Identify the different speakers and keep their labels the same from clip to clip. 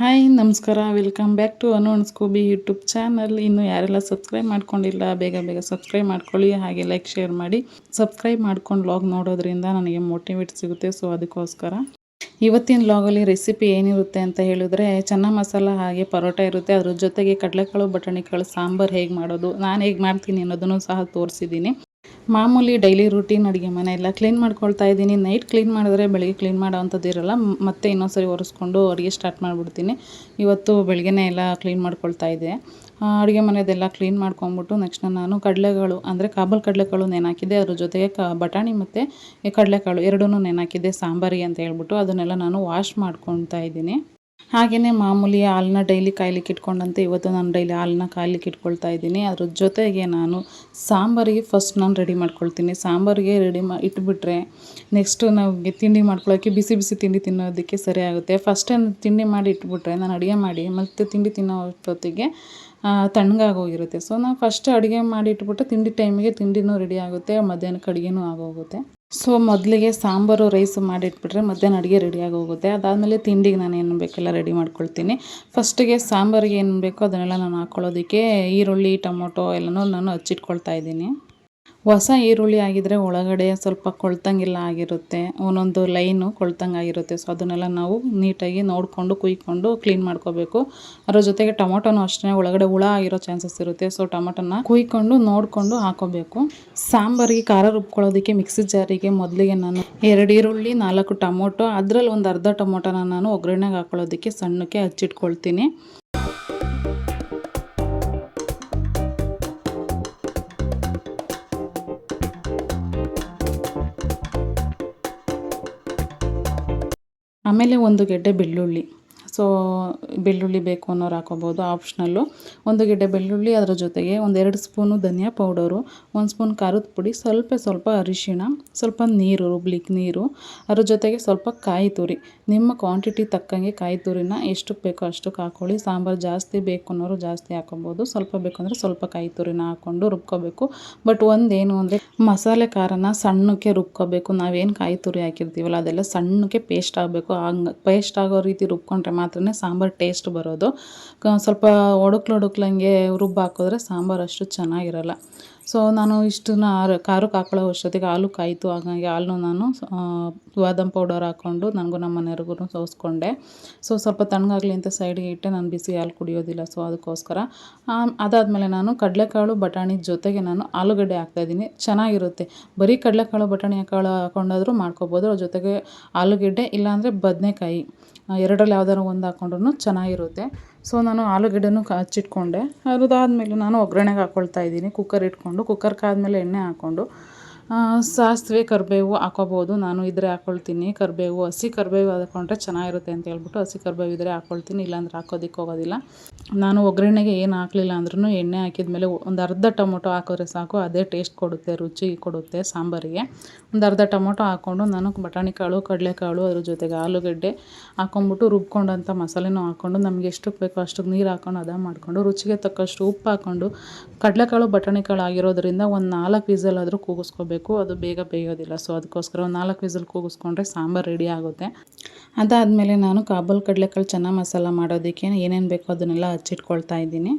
Speaker 1: Hi ನಮಸ್ಕಾರ, welcome back to Anu ಅನ್ಸ್ಕೋಬಿ YouTube channel. ಇನ್ನು ಯಾರೆಲ್ಲ ಸಬ್ಸ್ಕ್ರೈಬ್ ಮಾಡ್ಕೊಂಡಿಲ್ಲ ಬೇಗ ಬೇಗ ಸಬ್ಸ್ಕ್ರೈಬ್ ಮಾಡ್ಕೊಳ್ಳಿ, ಹಾಗೆ ಲೈಕ್ ಶೇರ್ ಮಾಡಿ. ಸಬ್ಸ್ಕ್ರೈಬ್ ಮಾಡ್ಕೊಂಡು ವ್ಲಾಗ್ ನೋಡೋದ್ರಿಂದ ನನಗೆ ಮೋಟಿವೇಟ್ ಸಿಗುತ್ತೆ. ಸೊ ಅದಕ್ಕೋಸ್ಕರ ಇವತ್ತಿನ ವ್ಲಾಗಲ್ಲಿ ರೆಸಿಪಿ ಏನಿರುತ್ತೆ ಅಂತ ಹೇಳಿದ್ರೆ ಚೆನ್ನ ಮಸಾಲ ಹಾಗೆ ಪರೋಟ ಇರುತ್ತೆ. ಅದ್ರ ಜೊತೆಗೆ ಕಡಲೆಕಾಳು ಬಟಾಣಿಕಾಳು ಸಾಂಬಾರು ಹೇಗೆ ಮಾಡೋದು, ನಾನು ಹೇಗೆ ಮಾಡ್ತೀನಿ ಅನ್ನೋದನ್ನು ಸಹ ತೋರಿಸಿದ್ದೀನಿ. ಮಾಮೂಲಿ ಡೈಲಿ ರೂಟೀನ್ ಅಡುಗೆ ಮನೆ ಎಲ್ಲ ಕ್ಲೀನ್ ಮಾಡ್ಕೊಳ್ತಾ ಇದ್ದೀನಿ. ನೈಟ್ ಕ್ಲೀನ್ ಮಾಡಿದ್ರೆ ಬೆಳಗ್ಗೆ ಕ್ಲೀನ್ ಮಾಡೋ ಅಂಥದ್ದು ಇರೋಲ್ಲ, ಮತ್ತೆ ಇನ್ನೊಂದ್ಸರಿ ಒರೆಸ್ಕೊಂಡು ಅಡುಗೆ ಸ್ಟಾರ್ಟ್ ಮಾಡಿಬಿಡ್ತೀನಿ. ಇವತ್ತು ಬೆಳಗ್ಗೆನೇ ಎಲ್ಲ ಕ್ಲೀನ್ ಮಾಡ್ಕೊಳ್ತಾ ಇದ್ದೆ. ಅಡುಗೆ ಮನೆಯದೆಲ್ಲ ಕ್ಲೀನ್ ಮಾಡ್ಕೊಂಬಿಟ್ಟು ನೆಕ್ಸ್ಟ್ ನಾನು ಕಡಲೆಗಳು ಅಂದರೆ ಕಾಬಲ್ ಕಡಲೆಕಾಳು ನೆನಾಕಿದ್ದೆ. ಅದ್ರ ಜೊತೆಗೆ ಬಟಾಣಿ ಮತ್ತು ಕಡಲೆಕಾಳು ಎರಡೂ ನೆನಾಕಿದ್ದೆ ಸಾಂಬಾರಿಗೆ ಅಂತ ಹೇಳ್ಬಿಟ್ಟು ಅದನ್ನೆಲ್ಲ ನಾನು ವಾಶ್ ಮಾಡ್ಕೊತಾ ಇದ್ದೀನಿ. ಹಾಗೆಯೇ ಮಾಮೂಲಿ ಹಾಲನ್ನ ಡೈಲಿ ಕಾಯ್ಲಿಕ್ಕೆ ಇಟ್ಕೊಂಡಂತೆ ಇವತ್ತು ನಾನು ಡೈಲಿ ಹಾಲನ್ನ ಕಾಯ್ಲಿಕ್ಕೆ ಇಟ್ಕೊಳ್ತಾ ಇದ್ದೀನಿ. ಅದ್ರ ಜೊತೆಗೆ ನಾನು ಸಾಂಬಾರಿಗೆ ಫಸ್ಟ್ ನಾನು ರೆಡಿ ಮಾಡ್ಕೊಳ್ತೀನಿ. ಸಾಂಬಾರಿಗೆ ಇಟ್ಬಿಟ್ರೆ ನೆಕ್ಸ್ಟು ನಮಗೆ ತಿಂಡಿ ಮಾಡ್ಕೊಳ್ಳೋಕ್ಕೆ ಬಿಸಿ ಬಿಸಿ ತಿಂಡಿ ತಿನ್ನೋದಕ್ಕೆ ಸರಿ ಆಗುತ್ತೆ. ಫಸ್ಟೇ ತಿಂಡಿ ಮಾಡಿ ಇಟ್ಬಿಟ್ರೆ ನಾನು ಅಡುಗೆ ಮಾಡಿ ಮತ್ತು ತಿಂಡಿ ತಿನ್ನೋ ಅಷ್ಟೊತ್ತಿಗೆ ತಣ್ಣಗಾಗೋಗಿರುತ್ತೆ. ಸೊ ನಾವು ಫಸ್ಟ್ ಅಡುಗೆ ಮಾಡಿ ಇಟ್ಬಿಟ್ಟು ತಿಂಡಿ ಟೈಮಿಗೆ ತಿಂಡಿನೂ ರೆಡಿ ಆಗುತ್ತೆ, ಮಧ್ಯಾಹ್ನಕ್ಕೆ ಅಡುಗೆನೂ ಆಗೋಗುತ್ತೆ. ಸೊ ಮೊದಲಿಗೆ ಸಾಂಬಾರು ರೈಸ್ ಮಾಡಿಟ್ಬಿಟ್ರೆ ಮಧ್ಯಾಹ್ನ ಅಡುಗೆ ರೆಡಿಯಾಗಿ ಹೋಗುತ್ತೆ. ಅದಾದಮೇಲೆ ತಿಂಡಿಗೆ ನಾನು ಏನು ಬೇಕೆಲ್ಲ ರೆಡಿ ಮಾಡ್ಕೊಳ್ತೀನಿ. ಫಸ್ಟಿಗೆ ಸಾಂಬಾರಿಗೆ ಏನು ಬೇಕೋ ಅದನ್ನೆಲ್ಲ ನಾನು ಹಾಕ್ಕೊಳ್ಳೋದಕ್ಕೆ ಈರುಳ್ಳಿ ಟೊಮೊಟೊ ಎಲ್ಲನೂ ನಾನು ಹಚ್ಚಿಟ್ಕೊಳ್ತಾ ಇದ್ದೀನಿ. ಹೊಸ ಈರುಳ್ಳಿ ಆಗಿದ್ದರೆ ಒಳಗಡೆ ಸ್ವಲ್ಪ ಕೊಳ್ತಂಗೆಲ್ಲ ಆಗಿರುತ್ತೆ, ಒಂದೊಂದು ಲೈನು ಕೊಳ್ತಂಗೆ ಆಗಿರುತ್ತೆ. ಸೊ ಅದನ್ನೆಲ್ಲ ನಾವು ನೀಟಾಗಿ ನೋಡಿಕೊಂಡು ಕುಯ್ಕೊಂಡು ಕ್ಲೀನ್ ಮಾಡ್ಕೋಬೇಕು. ಅದ್ರ ಜೊತೆಗೆ ಟೊಮೊಟೊನೂ ಅಷ್ಟೇ ಒಳಗಡೆ ಹುಳ ಆಗಿರೋ ಚಾನ್ಸಸ್ ಇರುತ್ತೆ. ಸೊ ಟೊಮೊಟೊನ ಕುಯ್ಕೊಂಡು ನೋಡಿಕೊಂಡು ಹಾಕೋಬೇಕು. ಸಾಂಬಾರಿಗೆ ಖಾರ ರುಬ್ಕೊಳ್ಳೋದಕ್ಕೆ ಮಿಕ್ಸಿ ಜಾರಿಗೆ ಮೊದಲಿಗೆ ನಾನು 2 ಈರುಳ್ಳಿ 4 ಟೊಮೊಟೊ ಅದರಲ್ಲಿ ಒಂದು ಅರ್ಧ ಟೊಮೊಟೊನ ನಾನು ಒಗ್ಗರಣೆಗೆ ಹಾಕೊಳ್ಳೋದಕ್ಕೆ ಸಣ್ಣಕ್ಕೆ ಹಚ್ಚಿಟ್ಕೊಳ್ತೀನಿ. ಆಮೇಲೆ 1 ಗೆಡ್ಡೆ ಬೆಳ್ಳುಳ್ಳಿ. ಸೊ ಬೆಳ್ಳುಳ್ಳಿ ಬೇಕು ಅನ್ನೋರು ಹಾಕೋಬೋದು, ಆಪ್ಷನಲ್ಲು. 1 ಗೆಡ್ಡೆ ಬೆಳ್ಳುಳ್ಳಿ, ಅದರ ಜೊತೆಗೆ 1-2 ಸ್ಪೂನು ಧನಿಯಾ ಪೌಡರು, 1 ಸ್ಪೂನ್ ಖಾರದ ಪುಡಿ, ಸ್ವಲ್ಪ ಅರಿಶಿಣ, ಸ್ವಲ್ಪ ನೀರು, ರುಬ್ಲಿಕ್ಕೆ ನೀರು, ಅದ್ರ ಜೊತೆಗೆ ಸ್ವಲ್ಪ ಕಾಯಿ ತುರಿ. ನಿಮ್ಮ ಕ್ವಾಂಟಿಟಿ ತಕ್ಕಂಗೆ ಕಾಯಿ ತುರಿನ ಎಷ್ಟಕ್ಕೆ ಬೇಕೋ ಅಷ್ಟಕ್ಕೆ ಹಾಕ್ಕೊಳ್ಳಿ. ಸಾಂಬಾರು ಜಾಸ್ತಿ ಬೇಕು ಅನ್ನೋರು ಜಾಸ್ತಿ ಹಾಕೋಬೋದು, ಸ್ವಲ್ಪ ಬೇಕು ಅಂದರೆ ಸ್ವಲ್ಪ ಕಾಯಿ ತುರಿನ ಹಾಕ್ಕೊಂಡು ರುಬ್ಕೋಬೇಕು. ಬಟ್ ಒಂದೇನು ಅಂದರೆ ಮಸಾಲೆ ಖಾರನ ಸಣ್ಣಕ್ಕೆ ರುಬ್ಕೋಬೇಕು. ನಾವೇನು ಕಾಯಿ ತುರಿ ಹಾಕಿರ್ತೀವಲ್ಲ ಅದೆಲ್ಲ ಸಣ್ಣಕ್ಕೆ ಪೇಸ್ಟ್ ಆಗಬೇಕು. ಹಂಗೆ ಪೇಸ್ಟ್ ಆಗೋ ರೀತಿ ರುಬ್ಕೊಂಡ್ರೆ ಮಾತ್ರ ಸಾಂಬಾರು ಟೇಸ್ಟ್ ಬರೋದು. ಸ್ವಲ್ಪ ಒಡಕ್ಲಂಗೆ ರುಬ್ಬು ಹಾಕಿದ್ರೆ ಸಾಂಬಾರು ಅಷ್ಟು ಚೆನ್ನಾಗಿರಲ್ಲ. ಸೊ ನಾನು ಇಷ್ಟನ್ನ ಖಾರಕ್ಕೆ ಹಾಕೊಳ್ಳೋ ಅಷ್ಟೊತ್ತಿಗೆ ಹಾಲು ಕಾಯಿತು. ಹಾಗಾಗಿ ಹಾಲು ನಾನು ಬಾದಾಮ್ ಪೌಡರ್ ಹಾಕ್ಕೊಂಡು ನನಗೂ ನಮ್ಮ ಮನೆಯವ್ರಿಗೂ ಸೋಸ್ಕೊಂಡೆ. ಸೊ ಸ್ವಲ್ಪ ತಣ್ಣಗಾಗಲಿ ಅಂತ ಸೈಡಿಗೆ ಇಟ್ಟೆ, ನಾನು ಬಿಸಿ ಹಾಲು ಕುಡಿಯೋದಿಲ್ಲ. ಸೊ ಅದಕ್ಕೋಸ್ಕರ ಅದಾದಮೇಲೆ ನಾನು ಕಡಲೆಕಾಳು ಬಟಾಣಿ ಜೊತೆಗೆ ನಾನು ಆಲೂಗಡ್ಡೆ ಹಾಕ್ತಾಯಿದ್ದೀನಿ. ಚೆನ್ನಾಗಿರುತ್ತೆ. ಬರೀ ಕಡಲೆಕಾಳು ಬಟಾಣಿ ಕಾಳು ಹಾಕ್ಕೊಂಡಾದರೂ ಮಾಡ್ಕೋಬೋದು. ಅದ್ರ ಜೊತೆಗೆ ಆಲೂಗೆಡ್ಡೆ ಇಲ್ಲಾಂದರೆ ಬದನೆಕಾಯಿ, ಎರಡರಲ್ಲಿ ಯಾವ್ದಾದ್ರು ಒಂದು ಹಾಕ್ಕೊಂಡ್ರೂ ಚೆನ್ನಾಗಿರುತ್ತೆ. ಸೊ ನಾನು ಆಲೂಗಡ್ಡೆನೂ ಹಚ್ಚಿಟ್ಕೊಂಡೆ. ಅದಾದಮೇಲೆ ನಾನು ಒಗ್ಗರಣೆಗೆ ಹಾಕ್ಕೊಳ್ತಾ ಇದ್ದೀನಿ. ಕುಕ್ಕರ್ ಇಟ್ಕೊಂಡು ಕುಕ್ಕರ್ ಕಾದ್ಮೇಲೆ ಎಣ್ಣೆ ಹಾಕ್ಕೊಂಡು ಸಾಸಿವೆ ಕರಿಬೇವು ಹಾಕೋಬೋದು. ನಾನು ಇದ್ರೆ ಹಾಕ್ಕೊಳ್ತೀನಿ. ಕರಿಬೇವು, ಹಸಿ ಕರಿಬೇವು ಹಾಕ್ಕೊಂಡ್ರೆ ಚೆನ್ನಾಗಿರುತ್ತೆ ಅಂತ ಹೇಳ್ಬಿಟ್ಟು ಹಸಿ ಕರಿಬೇವು ಇದ್ದರೆ ಹಾಕ್ಕೊಳ್ತೀನಿ, ಇಲ್ಲಾಂದ್ರೆ ಹಾಕೋದಕ್ಕೆ ಹೋಗೋದಿಲ್ಲ. ನಾನು ಒಗ್ಗರಣೆಗೆ ಏನು ಹಾಕಲಿಲ್ಲ ಅಂದ್ರೂ ಎಣ್ಣೆ ಹಾಕಿದ್ಮೇಲೆ ಒಂದು ಅರ್ಧ ಟೊಮೊಟೊ ಹಾಕಿದ್ರೆ ಸಾಕು, ಅದೇ ಟೇಸ್ಟ್ ಕೊಡುತ್ತೆ, ರುಚಿ ಕೊಡುತ್ತೆ ಸಾಂಬಾರಿಗೆ. ಒಂದು ಅರ್ಧ ಟೊಮೊಟೊ ಹಾಕ್ಕೊಂಡು ನಾನು ಬಟಾಣಿ ಕಾಳು, ಕಡಲೆಕಾಳು, ಅದ್ರ ಜೊತೆಗೆ ಆಲೂಗಡ್ಡೆ ಹಾಕ್ಕೊಂಬಿಟ್ಟು ರುಬ್ಕೊಂಡಂಥ ಮಸಾಲೆನೂ ಹಾಕ್ಕೊಂಡು ನಮಗೆ ಎಷ್ಟಕ್ಕೆ ಬೇಕೋ ಅಷ್ಟಕ್ಕೆ ನೀರು ಹಾಕ್ಕೊಂಡು ಮಾಡಿಕೊಂಡು ರುಚಿಗೆ ತಕ್ಕಷ್ಟು ಉಪ್ಪು ಹಾಕ್ಕೊಂಡು, ಕಡಲೆಕಾಳು ಬಟಾಣಿ ಕಾಳು ಆಗಿರೋದ್ರಿಂದ ಒಂದು 4 ವಿಸಲ್ ಆದರೂ ಕೂಗಿಸ್ಕೋಬೇಕು. ಅದು ಬೇಗ ಬೇಯೋದಿಲ್ಲ. ಸೊ ಅದಕ್ಕೋಸ್ಕರ ಒಂದು 4 ವಿಸಲ್ ಕೂಗಿಸ್ಕೊಂಡ್ರೆ ಸಾಂಬಾರು ರೆಡಿ ಆಗುತ್ತೆ. ಅದಾದಮೇಲೆ ನಾನು ಕಾಬಲ್ ಕಡಲೆಕಾಳು ಚೆನ್ನ ಮಸಾಲ ಮಾಡೋದಕ್ಕೆ ಏನೇನು ಬೇಕೋ ಅದನ್ನೆಲ್ಲ ಹಚ್ಚಿಟ್ಕೊಳ್ತಾ ಇದ್ದೀನಿ.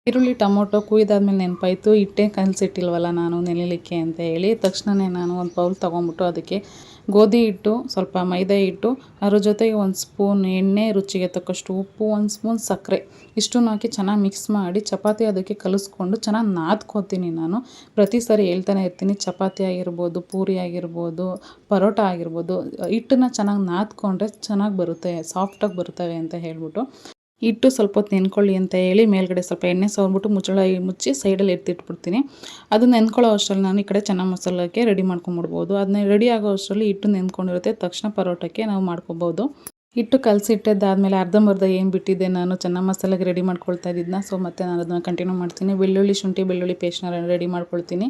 Speaker 1: ಈರುಳ್ಳಿ ಟೊಮೊಟೊ ಕುಯ್ದಾದ್ಮೇಲೆ ನೆನಪಾಯಿತು ಹಿಟ್ಟೇ ಕಲಸಿಟ್ಟಿಲ್ವಲ್ಲ ನಾನು ನೆನೆಲಿಕ್ಕೆ ಅಂತ ಹೇಳಿ ತಕ್ಷಣವೇ ನಾನು ಒಂದು ಬೌಲ್ ತೊಗೊಂಬಿಟ್ಟು ಅದಕ್ಕೆ ಗೋಧಿ ಹಿಟ್ಟು, ಸ್ವಲ್ಪ ಮೈದಾ ಹಿಟ್ಟು, ಅದ್ರ ಜೊತೆಗೆ ಒಂದು ಸ್ಪೂನ್ ಎಣ್ಣೆ, ರುಚಿಗೆ ತಕ್ಕಷ್ಟು ಉಪ್ಪು, ಒಂದು ಸ್ಪೂನ್ ಸಕ್ಕರೆ ಇಷ್ಟನ್ನು ಹಾಕಿ ಚೆನ್ನಾಗಿ ಮಿಕ್ಸ್ ಮಾಡಿ ಚಪಾತಿ ಅದಕ್ಕೆ ಕಲಿಸ್ಕೊಂಡು ಚೆನ್ನಾಗಿ ನಾದ್ಕೋತೀನಿ ನಾನು. ಪ್ರತಿ ಸಾರಿ ಹೇಳ್ತಾನೆ ಇರ್ತೀನಿ, ಚಪಾತಿ ಆಗಿರ್ಬೋದು, ಪೂರಿ ಆಗಿರ್ಬೋದು, ಪರೋಟ ಆಗಿರ್ಬೋದು, ಹಿಟ್ಟನ್ನು ಚೆನ್ನಾಗಿ ನಾದ್ಕೊಂಡ್ರೆ ಚೆನ್ನಾಗಿ ಬರುತ್ತೆ, ಸಾಫ್ಟಾಗಿ ಬರ್ತವೆ ಅಂತ ಹೇಳ್ಬಿಟ್ಟು ಹಿಟ್ಟು ಸ್ವಲ್ಪ ಹೊತ್ತು ನೆನ್ಕೊಳ್ಳಿ ಅಂತ ಹೇಳಿ ಮೇಲ್ಗಡೆ ಸ್ವಲ್ಪ ಎಣ್ಣೆ ಸವರ್ಬಿಟ್ಟು ಮುಚ್ಚಳ ಮುಚ್ಚಿ ಸೈಡಲ್ಲಿ ಎತ್ತಿಟ್ಬಿಡ್ತೀನಿ. ಅದು ನೆನ್ಕೊಳ್ಳೋ ಅಷ್ಟರಲ್ಲಿ ನಾನು ಈ ಕಡೆ ಚೆನ್ನ ಮಸಾಲಕ್ಕೆ ರೆಡಿ ಮಾಡ್ಕೊಂಬಿಡ್ಬೋದು. ಅದನ್ನ ರೆಡಿ ಆಗೋ ಅಷ್ಟರಲ್ಲಿ ಹಿಟ್ಟು ನೆನ್ಕೊಂಡಿರುತ್ತೆ, ತಕ್ಷಣ ಪರೋಟಕ್ಕೆ ನಾವು ಮಾಡ್ಕೊಬೋದು. ಹಿಟ್ಟು ಕಲಸಿಟ್ಟಿದ್ದಾದಮೇಲೆ ಅರ್ಧಂಬರ್ಧ ಏನು ಬಿಟ್ಟಿದ್ದೆ ನಾನು ಚೆನ್ನ ಮಸಾಲೆಗೆ ರೆಡಿ ಮಾಡ್ಕೊಳ್ತಾ ಇದ್ದಿದ್ದನ್ನ, ಸೊ ಮತ್ತೆ ನಾನು ಅದನ್ನು ಕಂಟಿನ್ಯೂ ಮಾಡ್ತೀನಿ. ಬೆಳ್ಳುಳ್ಳಿ, ಶುಂಠಿ, ಬೆಳ್ಳುಳ್ಳಿ ಪೇಸ್ಟ್ನ ರೆಡಿ ಮಾಡ್ಕೊಳ್ತೀನಿ.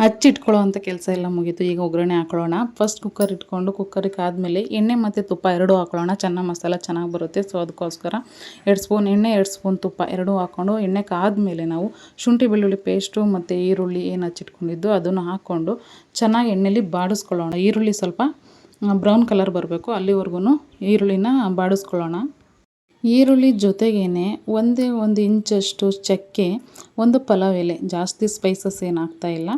Speaker 1: ಹಚ್ಚಿಟ್ಕೊಳ್ಳೋ ಅಂಥ ಕೆಲಸ ಎಲ್ಲ ಮುಗೀತು. ಈಗ ಒಗ್ಗರಣೆ ಹಾಕೊಳ್ಳೋಣ. ಫಸ್ಟ್ ಕುಕ್ಕರ್ ಇಟ್ಕೊಂಡು ಕುಕ್ಕರಿಗೆ ಆದಮೇಲೆ ಎಣ್ಣೆ ಮತ್ತು ತುಪ್ಪ ಎರಡೂ ಹಾಕೊಳ್ಳೋಣ. ಚೆನ್ನ ಮಸಾಲ ಚೆನ್ನಾಗಿ ಬರುತ್ತೆ. ಸೊ ಅದಕ್ಕೋಸ್ಕರ 2 ಸ್ಪೂನ್ ಎಣ್ಣೆ, 2 ಸ್ಪೂನ್ ತುಪ್ಪ ಎರಡೂ ಹಾಕ್ಕೊಂಡು ಎಣ್ಣೆ ಕಾದ್ಮೇಲೆ ನಾವು ಶುಂಠಿ ಬೆಳ್ಳುಳ್ಳಿ ಪೇಸ್ಟು ಮತ್ತು ಈರುಳ್ಳಿ ಏನು ಹಚ್ಚಿಟ್ಕೊಂಡಿದ್ದು ಅದನ್ನು ಹಾಕ್ಕೊಂಡು ಚೆನ್ನಾಗಿ ಎಣ್ಣೆಲಿ ಬಾಡಿಸ್ಕೊಳ್ಳೋಣ. ಈರುಳ್ಳಿ ಸ್ವಲ್ಪ ಬ್ರೌನ್ ಕಲರ್ ಬರಬೇಕು, ಅಲ್ಲಿವರೆಗೂ ಈರುಳ್ಳಿನ ಬಾಡಿಸ್ಕೊಳ್ಳೋಣ. ಈರುಳ್ಳಿ ಜೊತೆಗೇ ಒಂದೇ 1 ಇಂಚಷ್ಟು ಚಕ್ಕೆ, ಒಂದು ಪಲಾವ್ ಎಲೆ, ಜಾಸ್ತಿ ಸ್ಪೈಸಸ್ ಏನು ಹಾಕ್ತಾಯಿಲ್ಲ,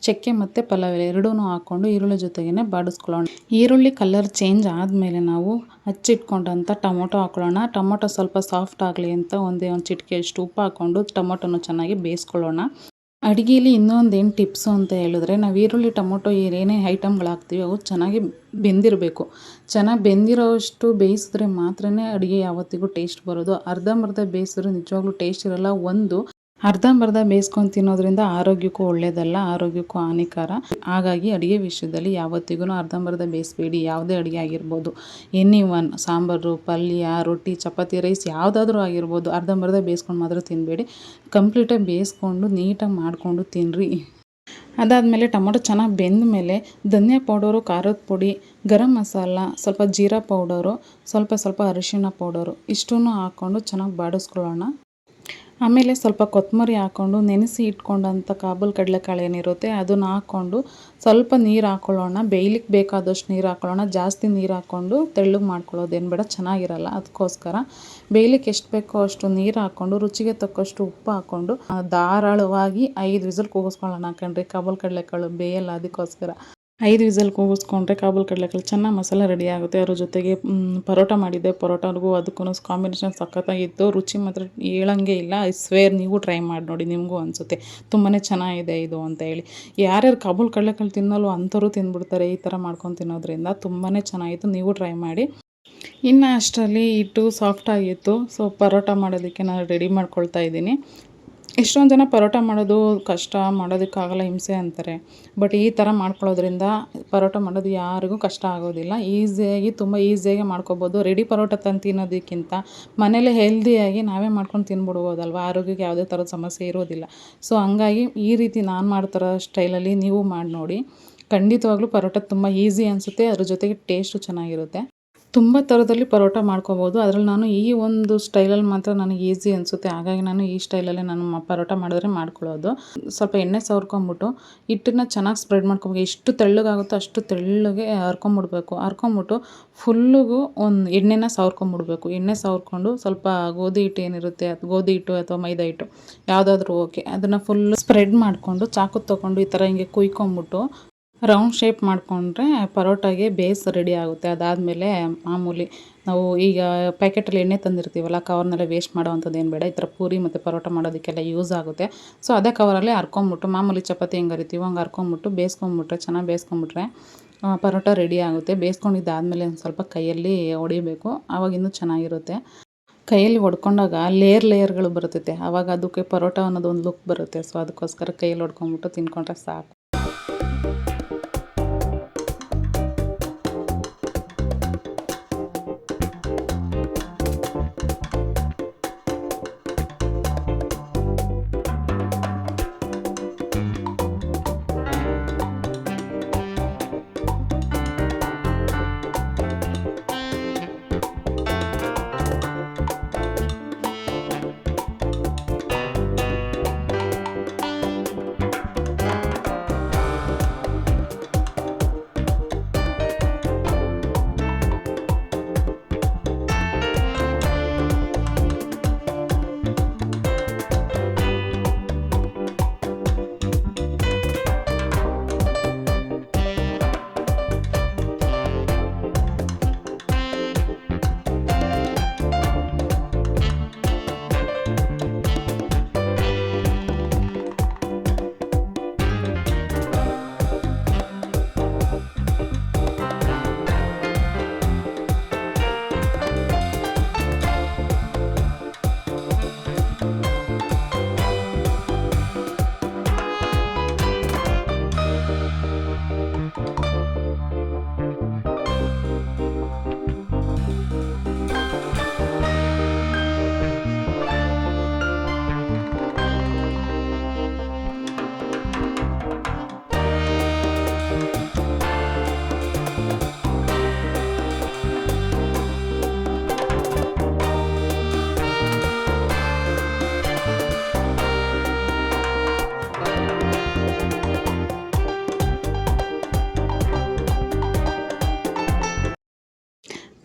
Speaker 1: ಚಕ್ಕೆ ಮತ್ತು ಪಲಾವ್ ಎಲೆ ಎರಡೂ ಹಾಕ್ಕೊಂಡು ಈರುಳ್ಳಿ ಜೊತೆಗೇ ಬಾಡಿಸ್ಕೊಳ್ಳೋಣ. ಈರುಳ್ಳಿ ಕಲರ್ ಚೇಂಜ್ ಆದಮೇಲೆ ನಾವು ಹಚ್ಚಿಟ್ಕೊಂಡಂಥ ಟೊಮೊಟೊ ಹಾಕ್ಕೊಳ್ಳೋಣ. ಟೊಮೊಟೊ ಸ್ವಲ್ಪ ಸಾಫ್ಟ್ ಆಗಲಿ ಅಂತ ಒಂದೇ ಒಂದು ಚಿಟಿಕೆಯಷ್ಟು ಉಪ್ಪು ಹಾಕ್ಕೊಂಡು ಟೊಮೊಟೊನ ಚೆನ್ನಾಗಿ ಬೇಯಿಸ್ಕೊಳ್ಳೋಣ. ಅಡುಗೆಯಲ್ಲಿ ಇನ್ನೊಂದೇನು ಟಿಪ್ಸು ಅಂತ ಹೇಳಿದ್ರೆ, ನಾವು ಈರುಳ್ಳಿ ಟೊಮೊಟೊ ಏನೇ ಐಟಮ್ಗಳು ಹಾಕ್ತೀವಿ ಅವು ಚೆನ್ನಾಗಿ ಬೆಂದಿರಬೇಕು. ಚೆನ್ನಾಗಿ ಬೆಂದಿರೋಷ್ಟು ಬೇಯಿಸಿದ್ರೆ ಮಾತ್ರ ಅಡುಗೆ ಯಾವತ್ತಿಗೂ ಟೇಸ್ಟ್ ಬರೋದು. ಅರ್ಧಂಬರ್ಧ ಬೇಯಿಸಿದ್ರೆ ನಿಜವಾಗ್ಲೂ ಟೇಸ್ಟ್ ಇರೋಲ್ಲ. ಅರ್ಧಂಬರ್ಧ ಬೇಯಿಸ್ಕೊಂಡು ತಿನ್ನೋದ್ರಿಂದ ಆರೋಗ್ಯಕ್ಕೂ ಒಳ್ಳೆಯದಲ್ಲ, ಆರೋಗ್ಯಕ್ಕೂ ಹಾನಿಕರ. ಹಾಗಾಗಿ ಅಡುಗೆ ವಿಷಯದಲ್ಲಿ ಯಾವತ್ತಿಗೂ ಅರ್ಧಂಬರ್ಧ ಬೇಯಿಸಬೇಡಿ. ಯಾವುದೇ ಅಡುಗೆ ಆಗಿರ್ಬೋದು, ಎನಿವನ್ ಸಾಂಬಾರು, ಪಲ್ಯ, ರೊಟ್ಟಿ, ಚಪಾತಿ, ರೈಸ್ ಯಾವುದಾದ್ರೂ ಆಗಿರ್ಬೋದು, ಅರ್ಧಂಬರ್ಧ ಬೇಯಿಸ್ಕೊಂಡು ಮಾತ್ರ ತಿನ್ನಬೇಡಿ. ಕಂಪ್ಲೀಟಾಗಿ ಬೇಯಿಸ್ಕೊಂಡು ನೀಟಾಗಿ ಮಾಡಿಕೊಂಡು ತಿನ್ನಿರಿ. ಅದಾದಮೇಲೆ ಟೊಮೊಟೊ ಚೆನ್ನಾಗಿ ಬೆಂದ ಮೇಲೆ ಧನಿಯಾ ಪೌಡರು, ಖಾರದ ಪುಡಿ, ಗರಂ ಮಸಾಲ, ಸ್ವಲ್ಪ ಜೀರಾ ಪೌಡರು, ಸ್ವಲ್ಪ ಅರಿಶಿಣ ಪೌಡರು ಇಷ್ಟನ್ನು ಹಾಕ್ಕೊಂಡು ಚೆನ್ನಾಗಿ ಬಾಡಿಸ್ಕೊಳ್ಳೋಣ. ಆಮೇಲೆ ಸ್ವಲ್ಪ ಕೊತ್ತಂಬರಿ ಹಾಕ್ಕೊಂಡು ನೆನೆಸಿ ಇಟ್ಕೊಂಡಂಥ ಕಾಬೂಲ್ ಕಡಲೆಕಾಳು ಏನಿರುತ್ತೆ ಅದನ್ನು ಹಾಕ್ಕೊಂಡು ಸ್ವಲ್ಪ ನೀರು ಹಾಕ್ಕೊಳ್ಳೋಣ. ಬೇಯ್ಲಿಕ್ಕೆ ಬೇಕಾದಷ್ಟು ನೀರು ಹಾಕ್ಕೊಳ್ಳೋಣ. ಜಾಸ್ತಿ ನೀರು ಹಾಕ್ಕೊಂಡು ತೆಳ್ಳಗೆ ಮಾಡ್ಕೊಳ್ಳೋದೇನು ಬೇಡ, ಚೆನ್ನಾಗಿರಲ್ಲ. ಅದಕ್ಕೋಸ್ಕರ ಬೇಯ್ಲಿಕ್ಕೆ ಎಷ್ಟು ಬೇಕೋ ಅಷ್ಟು ನೀರು ಹಾಕ್ಕೊಂಡು ರುಚಿಗೆ ತಕ್ಕಷ್ಟು ಉಪ್ಪು ಹಾಕ್ಕೊಂಡು ಧಾರಾಳವಾಗಿ 5 ವಿಸಿಲ್ ಕೂಗಿಸ್ಕೊಳ್ಳೋಣ. ಕಣ್ರಿ, ಕಾಬೂಲ್ ಕಡಲೆಕಾಳು ಬೇಯಲ್ಲ, ಅದಕ್ಕೋಸ್ಕರ 5 ವಿಸಲ್ ಕೂಗಿಸ್ಕೊಂಡ್ರೆ ಕಾಬೂಲ್ ಕಡಲೆಕಾಳು ಚೆನ್ನಾಗಿ ಮಸಾಲೆ ರೆಡಿ ಆಗುತ್ತೆ. ಅದ್ರ ಜೊತೆಗೆ ಪರೋಟ ಮಾಡಿದ್ದೆ, ಪರೋಟಗೂ ಅದಕ್ಕೂ ಕಾಂಬಿನೇಷನ್ ಸಖತ್ತಾಗಿತ್ತು. ರುಚಿ ಮಾತ್ರ ಹೇಳಂಗೆ ಇಲ್ಲ. ಐ ಸ್ವೇರ್ ನೀವು ಟ್ರೈ ಮಾಡಿ ನೋಡಿ, ನಿಮಗೂ ಅನಿಸುತ್ತೆ ತುಂಬಾ ಚೆನ್ನಾಗಿದೆ ಇದು ಅಂತ ಹೇಳಿ. ಯಾರ್ಯಾರು ಕಾಬೂಲ್ ಕಡಲೆಕಾಳು ತಿನ್ನಲ್ವೋ ಅಂಥವ್ರು ತಿಂದ್ಬಿಡ್ತಾರೆ ಈ ಥರ ಮಾಡ್ಕೊಂಡು ತಿನ್ನೋದ್ರಿಂದ. ತುಂಬಾ ಚೆನ್ನಾಗಿತ್ತು, ನೀವು ಟ್ರೈ ಮಾಡಿ. ಇನ್ನು ಅಷ್ಟರಲ್ಲಿ ಹಿಟ್ಟು ಸಾಫ್ಟ್ ಆಗಿತ್ತು. ಸೊ ಪರೋಟ ಮಾಡೋದಕ್ಕೆ ನಾನು ರೆಡಿ ಮಾಡ್ಕೊಳ್ತಾ ಇದ್ದೀನಿ. ಎಷ್ಟೊಂದು ಜನ ಪರೋಟ ಮಾಡೋದು ಕಷ್ಟ, ಮಾಡೋದಕ್ಕಾಗಲ್ಲ, ಹಿಂಸೆ ಅಂತಾರೆ. ಬಟ್ ಈ ಥರ ಮಾಡ್ಕೊಳ್ಳೋದ್ರಿಂದ ಪರೋಟ ಮಾಡೋದು ಯಾರಿಗೂ ಕಷ್ಟ ಆಗೋದಿಲ್ಲ. ತುಂಬ ಈಸಿಯಾಗಿ ಮಾಡ್ಕೊಬೋದು. ರೆಡಿ ಪರೋಟ ತಂದು ತಿನ್ನೋದಕ್ಕಿಂತ ಮನೇಲೇ ಹೆಲ್ದಿಯಾಗಿ ನಾವೇ ಮಾಡ್ಕೊಂಡು ತಿನ್ಬಿಡ್ಬೋದಲ್ವ. ಆರೋಗ್ಯಕ್ಕೆ ಯಾವುದೇ ಥರದ ಸಮಸ್ಯೆ ಇರೋದಿಲ್ಲ. ಸೊ ಹಂಗಾಗಿ ಈ ರೀತಿ ನಾನು ಮಾಡ್ತಿರೋ ಸ್ಟೈಲಲ್ಲಿ ನೀವು ಮಾಡಿ ನೋಡಿ. ಖಂಡಿತವಾಗ್ಲೂ ಪರೋಟ ತುಂಬ ಈಸಿ ಅನಿಸುತ್ತೆ, ಅದ್ರ ಜೊತೆಗೆ ಟೇಸ್ಟು ಚೆನ್ನಾಗಿರುತ್ತೆ. ತುಂಬ ಥರದಲ್ಲಿ ಪರೋಟ ಮಾಡ್ಕೊಬೋದು. ಅದರಲ್ಲಿ ನಾನು ಈ ಒಂದು ಸ್ಟೈಲಲ್ಲಿ ಮಾತ್ರ ನನಗೆ ಈಸಿ ಅನಿಸುತ್ತೆ. ಹಾಗಾಗಿ ನಾನು ಈ ಸ್ಟೈಲಲ್ಲೇ ನಾನು ಪರೋಟ ಮಾಡಿದ್ರೆ ಮಾಡ್ಕೊಳ್ಳೋದು. ಸ್ವಲ್ಪ ಎಣ್ಣೆ ಸವರ್ಕೊಂಬಿಟ್ಟು ಹಿಟ್ಟನ್ನು ಚೆನ್ನಾಗಿ ಸ್ಪ್ರೆಡ್ ಮಾಡ್ಕೊಬೇಕು. ಎಷ್ಟು ತೆಳ್ಳಗಾಗುತ್ತೋ ಅಷ್ಟು ತೆಳ್ಳಗೆ ಹರ್ಕೊಂಬಿಟ್ಟು ಫುಲ್ಲಿಗೂ ಒಂದು ಎಣ್ಣೆನ ಸವರ್ಕೊಂಬಿಡ್ಬೇಕು. ಎಣ್ಣೆ ಸವರ್ಕೊಂಡು ಸ್ವಲ್ಪ ಗೋಧಿ ಹಿಟ್ಟು ಏನಿರುತ್ತೆ, ಗೋಧಿ ಹಿಟ್ಟು ಅಥವಾ ಮೈದಾ ಹಿಟ್ಟು ಯಾವುದಾದ್ರೂ ಓಕೆ, ಅದನ್ನು ಫುಲ್ಲು ಸ್ಪ್ರೆಡ್ ಮಾಡಿಕೊಂಡು ಚಾಕು ತೊಗೊಂಡು ಈ ಥರ ಹಿಂಗೆ ಕುಯ್ಕೊಂಬಿಟ್ಟು ರೌಂಡ್ ಶೇಪ್ ಮಾಡಿಕೊಂಡ್ರೆ ಪರೋಟಾಗೆ ಬೇಸ್ ರೆಡಿ ಆಗುತ್ತೆ. ಅದಾದಮೇಲೆ ಮಾಮೂಲಿ ನಾವು ಈಗ ಪ್ಯಾಕೆಟಲ್ಲಿ ಎಣ್ಣೆ ತಂದಿರ್ತೀವಲ್ಲ, ಕವರ್ನೆಲ್ಲ ವೇಸ್ಟ್ ಮಾಡೋವಂಥದ್ದು ಏನು ಬೇಡ. ಈ ಥರ ಪೂರಿ ಮತ್ತು ಪರೋಟ ಮಾಡೋದಕ್ಕೆಲ್ಲ ಯೂಸ್ ಆಗುತ್ತೆ. ಸೊ ಅದೇ ಕವರಲ್ಲಿ ಹರ್ಕೊಂಬಿಟ್ಟು ಮಾಮೂಲಿ ಚಪಾತಿ ಹೆಂಗೆ ಹರಿತೀವೋ ಹಂಗೆ ಹರ್ಕೊಂಬಿಟ್ಟು ಬೇಯಿಸ್ಕೊಂಬಿಟ್ರೆ, ಚೆನ್ನಾಗಿ ಬೇಯಿಸ್ಕೊಂಬಿಟ್ರೆ ಪರೋಟ ರೆಡಿ ಆಗುತ್ತೆ. ಬೇಯಿಸ್ಕೊಂಡಿದ್ದಾದಮೇಲೆ ಒಂದು ಸ್ವಲ್ಪ ಕೈಯಲ್ಲಿ ಹೊಡಿಬೇಕು, ಆವಾಗ ಇನ್ನೂ ಚೆನ್ನಾಗಿರುತ್ತೆ. ಕೈಯಲ್ಲಿ ಹೊಡ್ಕೊಂಡಾಗ ಲೇಯರ್ಗಳು ಬರ್ತೈತೆ, ಆವಾಗ ಅದಕ್ಕೆ ಪರೋಟ ಅನ್ನೋದು ಒಂದು ಲುಕ್ ಬರುತ್ತೆ. ಸೊ ಅದಕ್ಕೋಸ್ಕರ ಕೈಯಲ್ಲಿ ಹೊಡ್ಕೊಂಬಿಟ್ಟು ತಿನ್ಕೊಂಡ್ರೆ ಸಾಕು.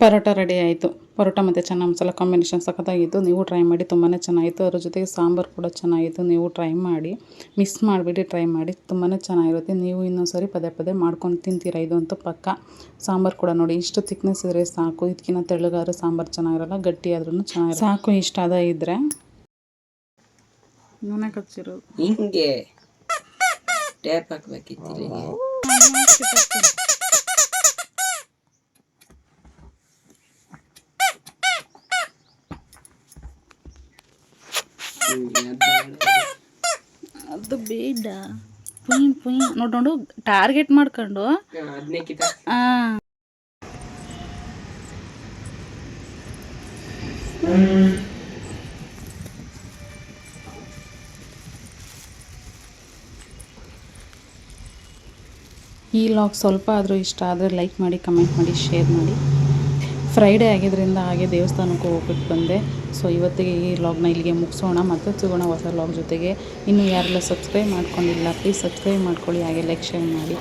Speaker 1: ಪರೋಟ ರೆಡಿ ಆಯಿತು. ಪರೋಟ ಮತ್ತು ಚೆನ್ನ ಮಸಾಲ ಕಾಂಬಿನೇಷನ್ ಸಖತ್ತಾಗಿತ್ತು. ನೀವು ಟ್ರೈ ಮಾಡಿ, ತುಂಬಾ ಚೆನ್ನಾಗಿತ್ತು. ಅದ್ರ ಜೊತೆಗೆ ಸಾಂಬಾರು ಕೂಡ ಚೆನ್ನಾಗಿತ್ತು. ನೀವು ಟ್ರೈ ಮಾಡಿ, ಮಿಸ್ ಮಾಡಿಬಿಟ್ಟು ಟ್ರೈ ಮಾಡಿ, ತುಂಬಾ ಚೆನ್ನಾಗಿರುತ್ತೆ. ನೀವು ಇನ್ನೊಂದು ಸಾರಿ ಪದೇ ಪದೇ ಮಾಡ್ಕೊಂಡು ತಿಂತೀರಾ, ಇದಂತೂ ಪಕ್ಕ. ಸಾಂಬಾರು ಕೂಡ ನೋಡಿ, ಇಷ್ಟು ಥಿಕ್ನೆಸ್ ಇದ್ದರೆ ಸಾಕು. ಇದಕ್ಕಿಂತ ತೆಳ್ಳಗಾದ್ರೆ ಸಾಂಬಾರು ಚೆನ್ನಾಗಿರಲ್ಲ, ಗಟ್ಟಿ ಆದ್ರೂ ಚೆನ್ನಾಗಿರಲ್ಲ. ಸಾಕು ಇಷ್ಟ ಅದ ಇದ್ದರೆ. ಇವನೇ ಕಚ್ಚಿರೋದು
Speaker 2: ಹಿಂಗೆ ಟ್ಯಾಪ್ ಹಾಕ್ಬೇಕಿತ್ತು ಇಲ್ಲಿಗೆ.
Speaker 1: ಅದು ಬೇಡ. ಪುಯ್ ಪುಯ್ ನೋಡು ಟಾರ್ಗೆಟ್ ಮಾಡ್ಕೊಂಡು
Speaker 2: ಅದನ್ನೇ ಕಿತ್ತ.
Speaker 1: ಈ ಲಾಗ್ ಸ್ವಲ್ಪ ಆದರೂ ಇಷ್ಟ ಆದರೆ ಲೈಕ್ ಮಾಡಿ, ಕಮೆಂಟ್ ಮಾಡಿ, ಶೇರ್ ಮಾಡಿ. ಫ್ರೈಡೇ ಆಗಿದ್ದರಿಂದ ಹಾಗೆ ದೇವಸ್ಥಾನಕ್ಕೂ ಹೋಗ್ಬಿಟ್ಟು ಬಂದೆ. ಸೊ ಇವತ್ತಿಗೆ ಈ ಲಾಗ್ನ ಇಲ್ಲಿಗೆ ಮುಗಿಸೋಣ. ಮತ್ತೆ ಸಿಗೋಣ ಹೊಸ ಲಾಗ್ ಜೊತೆಗೆ. ಇನ್ನೂ ಯಾರೆಲ್ಲ ಸಬ್ಸ್ಕ್ರೈಬ್ ಮಾಡ್ಕೊಂಡಿಲ್ಲ ಪ್ಲೀಸ್ ಸಬ್ಸ್ಕ್ರೈಬ್ ಮಾಡ್ಕೊಳ್ಳಿ, ಹಾಗೆ ಲೈಕ್ ಶೇರ್ ಮಾಡಿ.